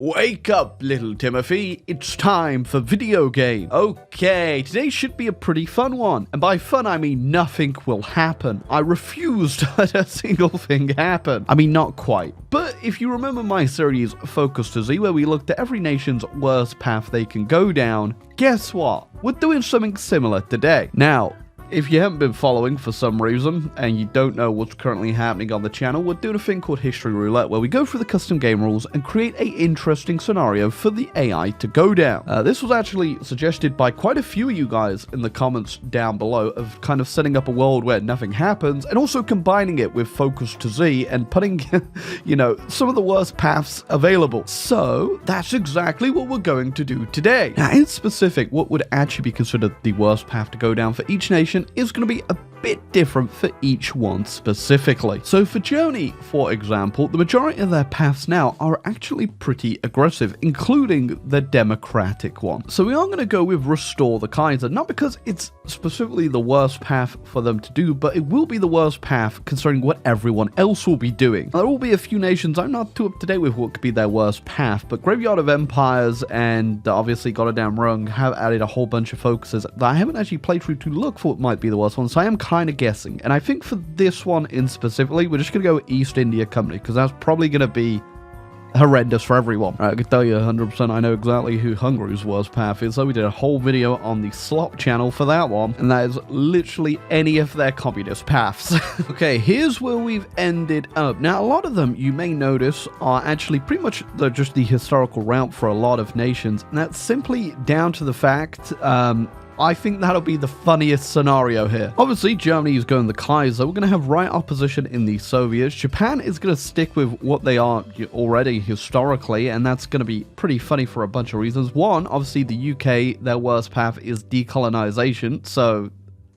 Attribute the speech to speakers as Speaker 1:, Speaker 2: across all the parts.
Speaker 1: Wake up, little Timothy. It's time for video game. Okay, today should be a pretty fun one. And by fun, I mean nothing will happen. I refuse to let a single thing happen. I mean, not quite. But if you remember my series, Focus to Z, where we looked at every nation's worst path they can go down, guess what? We're doing something similar today. Now, if you haven't been following for some reason, and you don't know what's currently happening on the channel, we're doing a thing called History Roulette, where we go through the custom game rules and create an interesting scenario for the AI to go down. This was actually suggested by quite a few of you guys in the comments down below, of kind of setting up a world where nothing happens, and also combining it with Focus to Z and putting, you know, some of the worst paths available. So, that's exactly what we're going to do today. Now, in specific, what would actually be considered the worst path to go down for each nation is going to be a bit different for each one specifically. So for Germany, for example, the majority of their paths now are actually pretty aggressive, including the democratic one. So we are going to go with Restore the Kaiser, not because it's specifically the worst path for them to do, but it will be the worst path considering what everyone else will be doing. There will be a few nations I'm not too up to date with what could be their worst path, but Graveyard of Empires and obviously Goddamn Rung have added a whole bunch of focuses that I haven't actually played through to look for what might be the worst one, so I am kind of guessing. And I think for this one in specifically, we're just going to go East India Company, because that's probably going to be horrendous for everyone. I can tell you 100% I know exactly who Hungary's worst path is, so we did a whole video on the Slop channel for that one, and that is literally any of their communist paths. Okay, here's where we've ended up. Now, a lot of them, you may notice, are actually pretty much just the historical route for a lot of nations, and that's simply down to the fact, I think that'll be the funniest scenario here. Obviously, Germany is going the Kaiser. We're going to have right opposition in the Soviets. Japan is going to stick with what they are already historically, and that's going to be pretty funny for a bunch of reasons. One, obviously the UK, their worst path is decolonization, so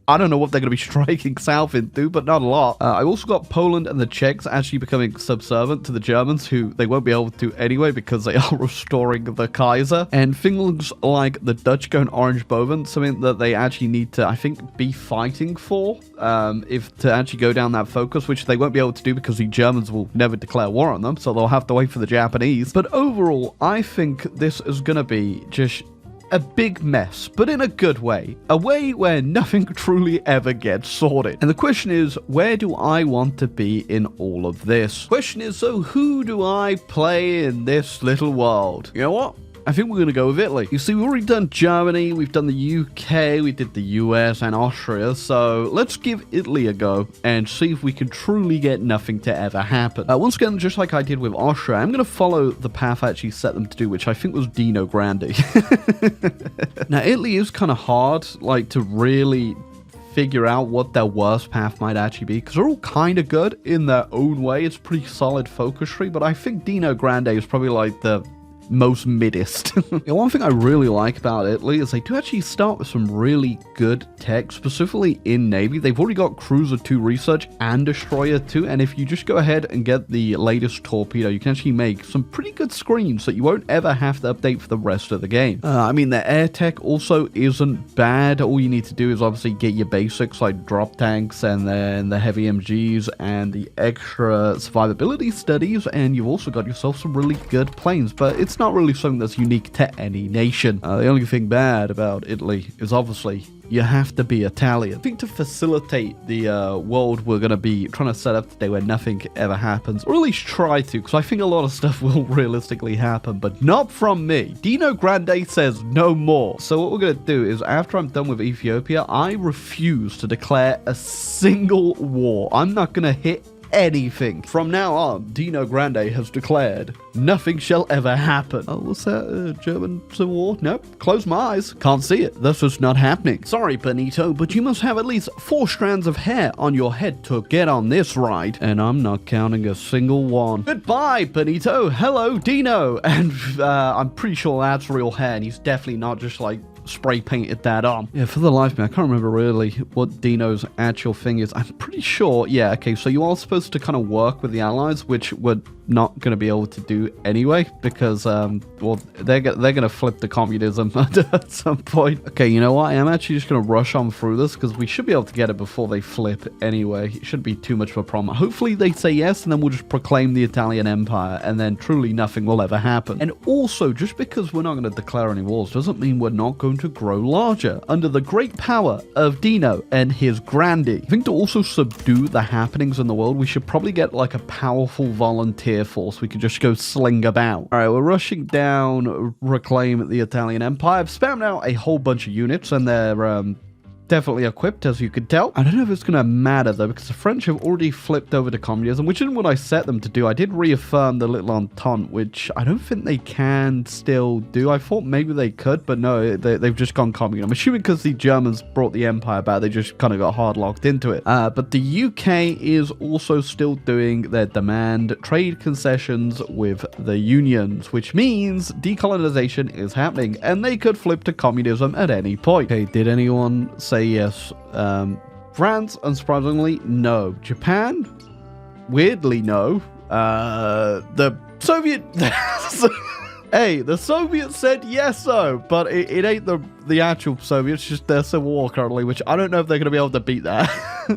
Speaker 1: I don't know what they're going to be striking south into, but not a lot. I also got Poland and the Czechs actually becoming subservient to the Germans, who they won't be able to anyway because they are restoring the Kaiser. And things like the Dutch going Orange Boven, something that they actually need to, I think, be fighting for if to actually go down that focus, which they won't be able to do because the Germans will never declare war on them, so they'll have to wait for the Japanese. But overall, I think this is going to be just a big mess, but in a good way. A way where nothing truly ever gets sorted. And the question is, where do I want to be in all of this? Question is, so who do I play in this little world? You know what? I think we're going to go with Italy. You see, we've already done Germany, we've done the UK, we did the US and Austria, so let's give Italy a go and see if we can truly get nothing to ever happen. Once again, just like I did with Austria, I'm going to follow the path I actually set them to do, which I think was Dino Grande. Now, Italy is kind of hard, like, to really figure out what their worst path might actually be, because they're all kind of good in their own way. It's pretty solid focus tree, but I think Dino Grande is probably like the most middest. One thing I really like about Italy is they do actually start with some really good tech, specifically in Navy. They've already got Cruiser 2 research and Destroyer 2, and if you just go ahead and get the latest torpedo, you can actually make some pretty good screens that you won't ever have to update for the rest of the game. I mean, their air tech also isn't bad. All you need to do is obviously get your basics like drop tanks and then the heavy MGs and the extra survivability studies, and you've also got yourself some really good planes, but it's not really something that's unique to any nation. The only thing bad about Italy is obviously you have to be Italian. I think to facilitate the world we're going to be trying to set up today where nothing ever happens, or at least try to, because I think a lot of stuff will realistically happen, but not from me. Dino Grande says no more. So what we're going to do is, after I'm done with Ethiopia, I refuse to declare a single war. I'm not going to hit anything. From now on, Dino Grande has declared nothing shall ever happen. Oh, what's that? German Civil War? Nope. Close my eyes. Can't see it. This is not happening. Sorry, Benito, but you must have at least 4 strands of hair on your head to get on this ride. And I'm not counting a single one. Goodbye, Benito. Hello, Dino. And I'm pretty sure that's real hair, and he's definitely not just like spray painted that on. Yeah, for the life of me, I can't remember really what Dino's actual thing is. I'm pretty sure, yeah, okay, so you are supposed to kind of work with the allies, which would not going to be able to do anyway, because well, they're going to flip to communism at some point. Okay, you know what? I am actually just going to rush on through this, because we should be able to get it before they flip anyway. It shouldn't be too much of a problem. Hopefully they say yes, and then we'll just proclaim the Italian Empire, and then truly nothing will ever happen. And also, just because we're not going to declare any wars doesn't mean we're not going to grow larger under the great power of Dino and his Grandy. I think to also subdue the happenings in the world, we should probably get like a powerful volunteer force we could just go sling about. All right, we're rushing down, reclaim the Italian Empire. I've spammed out a whole bunch of units, and they're definitely equipped, as you can tell. I don't know if it's going to matter, though, because the French have already flipped over to communism, which isn't what I set them to do. I did reaffirm the Little Entente, which I don't think they can still do. I thought maybe they could, but no, they've just gone communist. I'm assuming because the Germans brought the empire back, they just kind of got hard locked into it. But the UK is also still doing their demand trade concessions with the unions, which means decolonization is happening, and they could flip to communism at any point. Okay, did anyone say yes? France, unsurprisingly, no. Japan, weirdly, no. The Soviet... Hey, the Soviets said yes, though, but it ain't the actual Soviets, just their civil war currently, which I don't know if they're going to be able to beat that.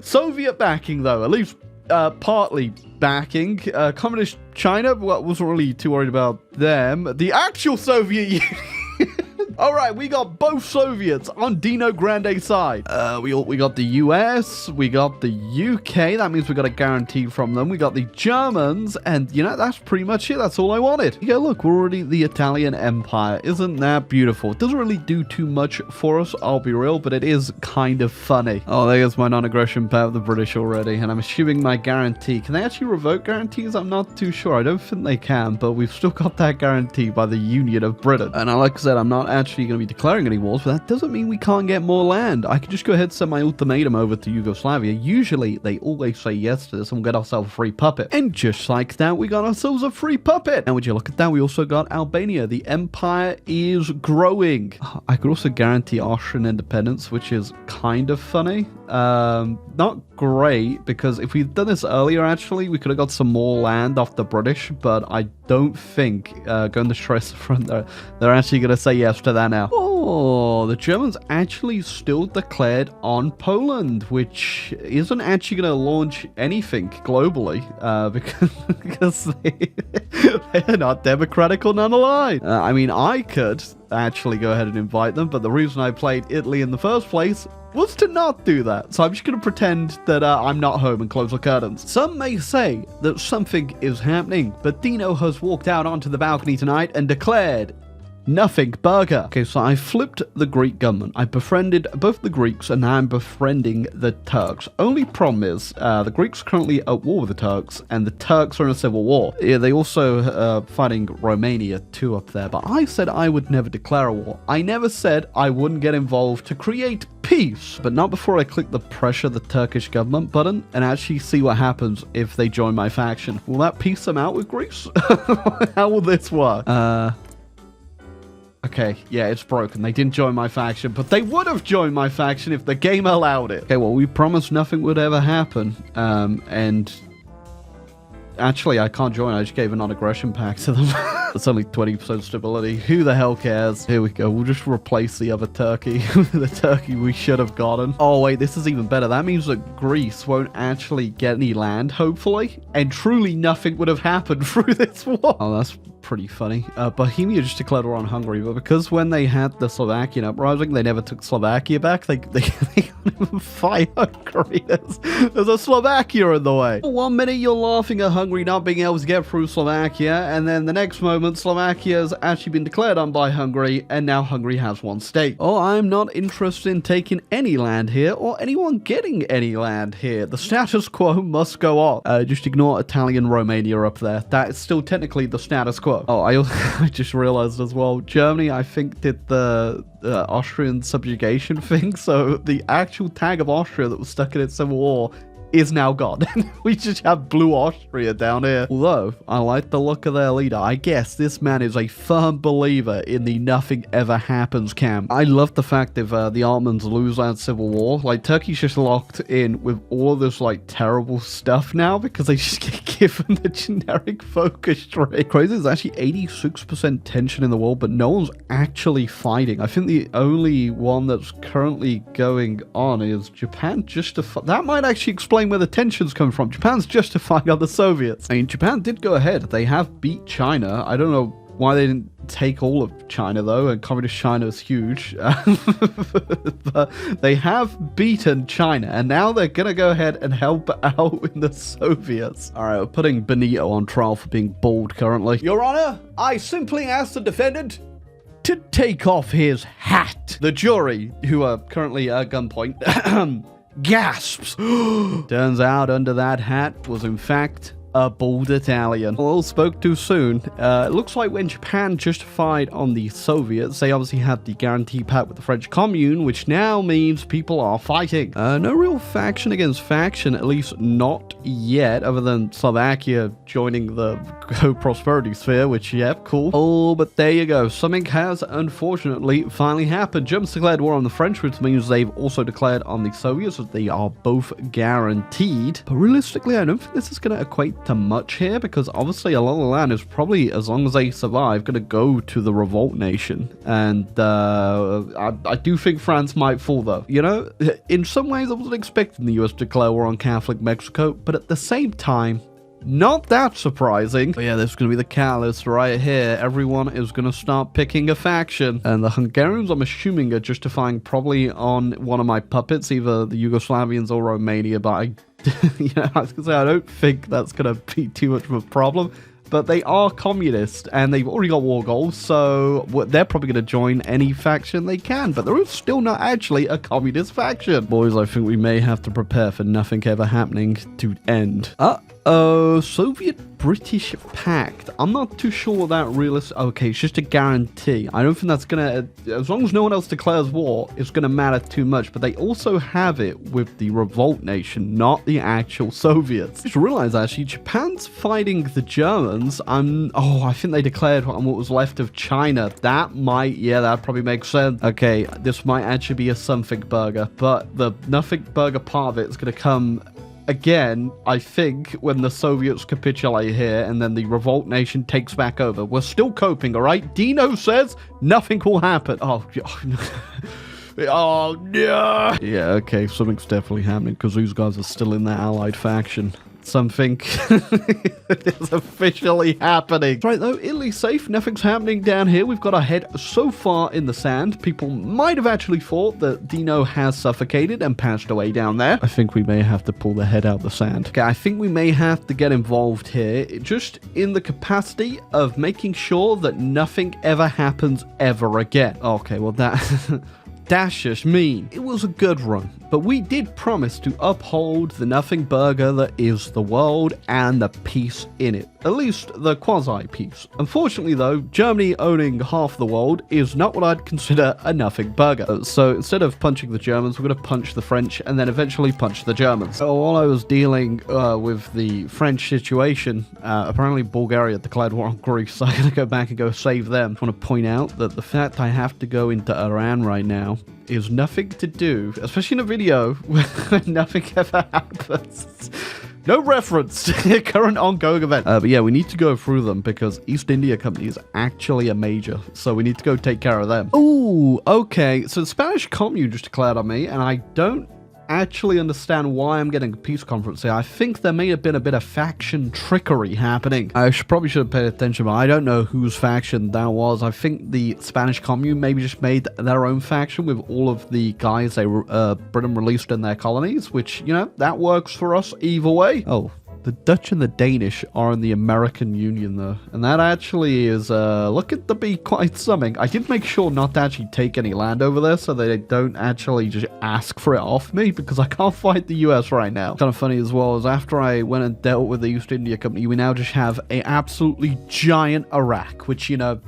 Speaker 1: Soviet backing, though, at least partly backing. Communist China, wasn't really too worried about them. The actual Soviet Union... All right, we got both Soviets on Dino Grande's side. We got the US, we got the UK. That means we got a guarantee from them. We got the Germans, and you know, that's pretty much it. That's all I wanted. Yeah, look, we're already the Italian Empire. Isn't that beautiful? It doesn't really do too much for us, I'll be real, but it is kind of funny. Oh, there's my non-aggression pact with the British already, and I'm assuming my guarantee. Can they actually revoke guarantees? I'm not too sure. I don't think they can, but we've still got that guarantee by the Union of Britain. And like I said, I'm not actually going to be declaring any wars, but that doesn't mean we can't get more land. I could just go ahead and send my ultimatum over to Yugoslavia. Usually they always say yes to this, and we'll get ourselves a free puppet. And just like that, we got ourselves a free puppet. And would you look at that, we also got Albania. The empire is growing. I could also guarantee Austrian independence, which is kind of funny. Not great, because if we'd done this earlier, actually, we could have got some more land off the British, but I don't think going to stress the front there, they're actually going to say yes to that now. Oh, the Germans actually still declared on Poland, which isn't actually going to launch anything globally, because they're not democratic or non-aligned. I mean, I could actually go ahead and invite them, but the reason I played Italy in the first place was to not do that. So I'm just going to pretend that I'm not home and close the curtains. Some may say that something is happening, but Dino has walked out onto the balcony tonight and declared nothing burger. Okay, so I flipped the Greek government. I befriended both the Greeks, and now I'm befriending the Turks. Only problem is, the Greeks are currently at war with the Turks, and the Turks are in a civil war. Yeah, they also fighting Romania too up there, but I said I would never declare a war. I never said I wouldn't get involved to create peace, but not before I click the pressure the Turkish government button and actually see what happens if they join my faction. Will that peace them out with Greece? How will this work? Okay, yeah, it's broken. They didn't join my faction, but they would have joined my faction if the game allowed it. Okay, well, we promised nothing would ever happen, and actually, I can't join. I just gave a non-aggression pact to them. It's only 20% stability. Who the hell cares? Here we go. We'll just replace the other Turkey with the Turkey we should have gotten. Oh, wait, this is even better. That means that Greece won't actually get any land, hopefully, and truly nothing would have happened through this war. Oh, that's pretty funny. Bohemia just declared war on Hungary, but because when they had the Slovakian uprising, they never took Slovakia back. They can't even fight Hungary. There's a Slovakia in the way. 1 minute you're laughing at Hungary not being able to get through Slovakia, and then the next moment Slovakia's actually been declared on by Hungary, and now Hungary has one state. Oh, I'm not interested in taking any land here, or anyone getting any land here. The status quo must go on. Just ignore Italian Romania up there. That is still technically the status quo. Oh, I just realized as well, Germany, I think, did the Austrian subjugation thing, so the actual tag of Austria that was stuck in its civil war is now gone. We just have blue Austria down here. Although, I like the look of their leader. I guess this man is a firm believer in the nothing ever happens camp. I love the fact if the Ottomans lose that civil war, like Turkey's just locked in with all of this like terrible stuff now because they just get given the generic focus trait. Crazy, there's actually 86% tension in the world, but no one's actually fighting. I think the only one that's currently going on is Japan that might actually explain where the tensions come from. Japan's justifying on the Soviets. I mean, Japan did go ahead. They have beat China. I don't know why they didn't take all of China, though, and communist China is huge. But they have beaten China, and now they're gonna go ahead and help out in the Soviets. All right, we're putting Benito on trial for being bald currently. Your Honor, I simply ask the defendant to take off his hat. The jury, who are currently at gunpoint, gasps. Turns out under that hat was in fact a bald Italian. Well, spoke too soon. It looks like when Japan justified on the Soviets, they obviously had the guarantee pact with the French Commune, which now means people are fighting. No real faction against faction, at least not yet, other than Slovakia joining the prosperity sphere, which, yeah, cool. Oh, but there you go. Something has, unfortunately, finally happened. Germans declared war on the French, which means they've also declared on the Soviets that they are both guaranteed. But realistically, I don't think this is going to equate to much here, because obviously a lot of the land is probably, as long as they survive, going to go to the revolt nation. And I do think France might fall, though. You know, in some ways I wasn't expecting the US to declare war on Catholic Mexico, but at the same time, not that surprising. But yeah, this is going to be the catalyst right here. Everyone is going to start picking a faction. And the Hungarians, I'm assuming, are justifying probably on one of my puppets, either the Yugoslavians or Romania, but I I was going to say, I don't think that's going to be too much of a problem. But they are communist, and they've already got war goals, so they're probably going to join any faction they can. But there is still not actually a communist faction. Boys, I think we may have to prepare for nothing ever happening to end. Soviet-British pact. I'm not too sure what that okay, it's just a guarantee. I don't think that's gonna, as long as no one else declares war, it's gonna matter too much. But they also have it with the revolt nation, not the actual Soviets. I just realized, actually, Japan's fighting the Germans. I think they declared on what was left of China. That probably makes sense. Okay, this might actually be a something burger, but the nothing burger part of it is gonna come again, I think, when the Soviets capitulate here and then the revolt nation takes back over. We're still coping, all right? Dino says nothing will happen. Oh no. Yeah, okay, something's definitely happening because these guys are still in that allied faction. Something is officially happening. Right, though, Italy's safe. Nothing's happening down here. We've got our head so far in the sand. People might have actually thought that Dino has suffocated and passed away down there. I think we may have to pull the head out of the sand. Okay, I think we may have to get involved here, just in the capacity of making sure that nothing ever happens ever again. Okay, well, that's just mean. It was a good run, but we did promise to uphold the nothing burger that is the world and the peace in it. At least the quasi-peace. Unfortunately, though, Germany owning half the world is not what I'd consider a nothing burger. So instead of punching the Germans, we're going to punch the French and then eventually punch the Germans. So while I was dealing with the French situation, apparently Bulgaria declared war on Greece, so I'm going to go back and go save them. I want to point out that the fact I have to go into Iran right now is nothing to do, especially in a video where nothing ever happens. No reference to the current ongoing event. But yeah, we need to go through them because East India Company is actually a major. So we need to go take care of them. Ooh, okay. So the Spanish Commune just declared on me, and I don't actually understand why I'm getting a peace conference here. I think there may have been a bit of faction trickery happening. I probably should have paid attention, but I don't know whose faction that was. I think the Spanish Commune maybe just made their own faction with all of the guys Britain released in their colonies, which, you know, that works for us either way. Oh, the Dutch and the Danish are in the American Union, though. And that actually is looking to be quite something. I did make sure not to actually take any land over there so they don't actually just ask for it off me, because I can't fight the US right now. Kind of funny as well is after I went and dealt with the East India Company, we now just have an absolutely giant Iraq, which, you know,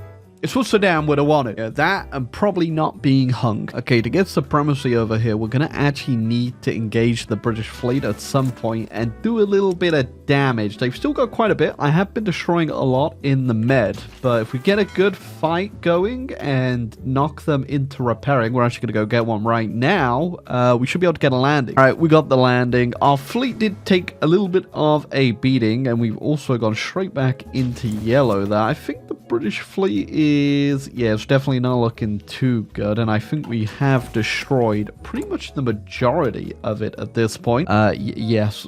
Speaker 1: It's what Saddam would have wanted. Yeah, that and probably not being hung. Okay, to get supremacy over here, we're going to actually need to engage the British fleet at some point and do a little bit of damage. They've still got quite a bit. I have been destroying a lot in the Med, but if we get a good fight going and knock them into repairing, we're actually going to go get one right now. We should be able to get a landing. All right, we got the landing. Our fleet did take a little bit of a beating, and we've also gone straight back into yellow there. I think the British fleet is, yeah, it's definitely not looking too good, and I think we have destroyed pretty much the majority of it at this point. Yes,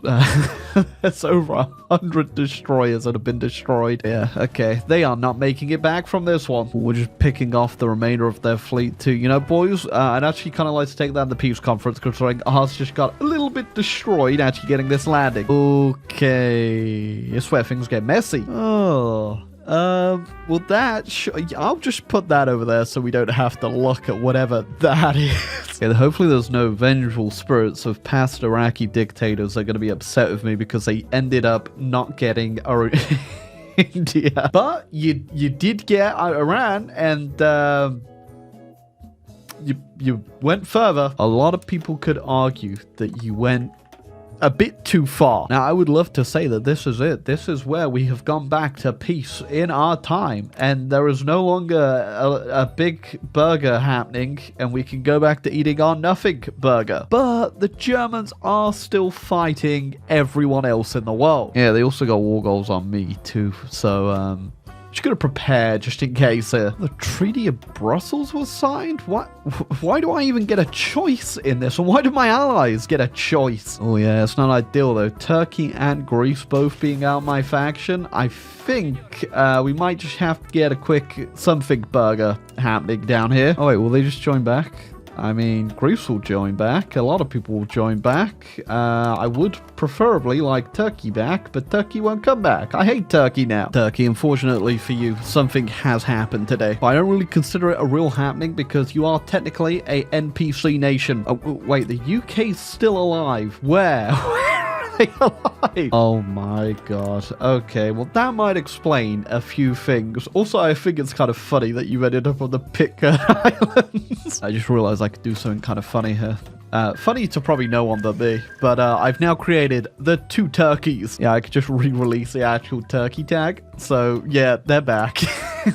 Speaker 1: that's over 100 destroyers that have been destroyed. Yeah, okay, they are not making it back from this one. We're just picking off the remainder of their fleet too. You know, boys, I'd actually kind of like to take that in the peace conference, considering ours just got a little bit destroyed actually getting this landing. Okay, it's where things get messy. Oh. Well, I'll just put that over there so we don't have to look at whatever that is. Yeah, hopefully there's no vengeful spirits of past Iraqi dictators that are going to be upset with me because they ended up not getting our India. But you did get Iran, and you went further. A lot of people could argue that you went a bit too far. Now, I would love to say that this is it. This is where we have gone back to peace in our time, and there is no longer a big burger happening, and we can go back to eating our nothing burger. But the Germans are still fighting everyone else in the world. Yeah, they also got war goals on me too, so just gonna prepare just in case. The Treaty of Brussels was signed? What? Why do I even get a choice in this? And why do my allies get a choice? Oh yeah, it's not ideal though. Turkey and Greece both being out my faction. I think we might just have to get a quick something burger happening down here. Oh wait, will they just join back? I mean, Greece will join back. A lot of people will join back. I would preferably like Turkey back, but Turkey won't come back. I hate Turkey now. Turkey, unfortunately for you, something has happened today. But I don't really consider it a real happening because you are technically a NPC nation. Oh, wait, the UK's still alive. Where? Alive. Oh my god. Okay, well that might explain a few things. Also, I think it's kind of funny that you ended up on the Pitcairn Islands. I just realized I could do something kind of funny here. Funny to probably no one but me, but I've now created the two turkeys. Yeah, I could just re-release the actual turkey tag. So yeah, they're back.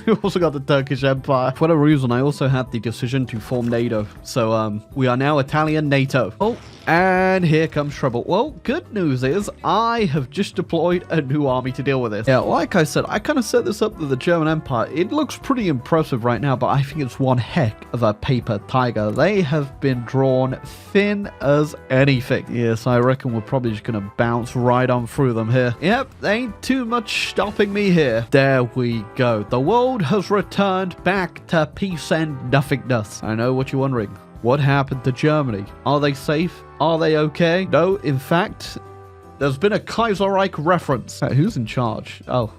Speaker 1: We also got the Turkish Empire. For whatever reason, I also had the decision to form NATO. So we are now Italian NATO. Oh, and here comes trouble. Well, good news is I have just deployed a new army to deal with this. Yeah, like I said, I kind of set this up with the German Empire. It looks pretty impressive right now, but I think it's one heck of a paper tiger. They have been drawn thin as anything. Yes, I reckon we're probably just going to bounce right on through them here. Yep, there ain't too much stopping me here. There we go. The world has returned back to peace and nothingness. I know what you're wondering. What happened to Germany? Are they safe? Are they okay? No, in fact, there's been a Kaiserreich reference. Who's in charge? Oh.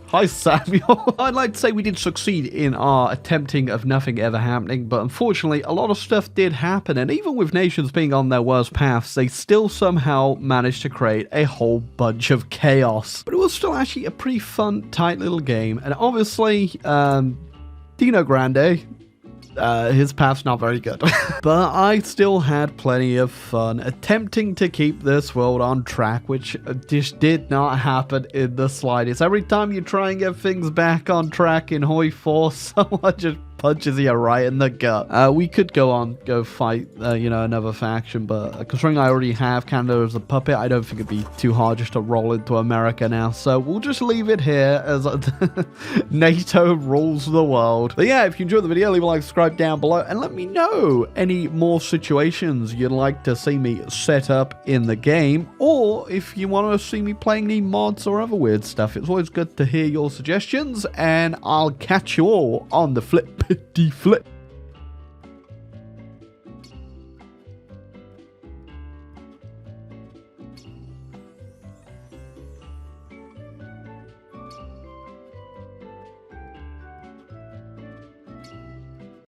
Speaker 1: Hi, Samuel. I'd like to say we did succeed in our attempting of nothing ever happening, but unfortunately, a lot of stuff did happen, and even with nations being on their worst paths, they still somehow managed to create a whole bunch of chaos. But it was still actually a pretty fun, tight little game, and obviously, Dino Grande, his path's not very good. But I still had plenty of fun attempting to keep this world on track, which just did not happen in the slightest. Every time you try and get things back on track in Hoi 4, someone just punches you right in the gut. We could go fight, another faction, but considering I already have Canada as a puppet, I don't think it'd be too hard just to roll into America now. So we'll just leave it here as NATO rules the world. But yeah, if you enjoyed the video, leave a like, subscribe down below, and let me know any more situations you'd like to see me set up in the game, or if you want to see me playing any mods or other weird stuff. It's always good to hear your suggestions, and I'll catch you all on the flip.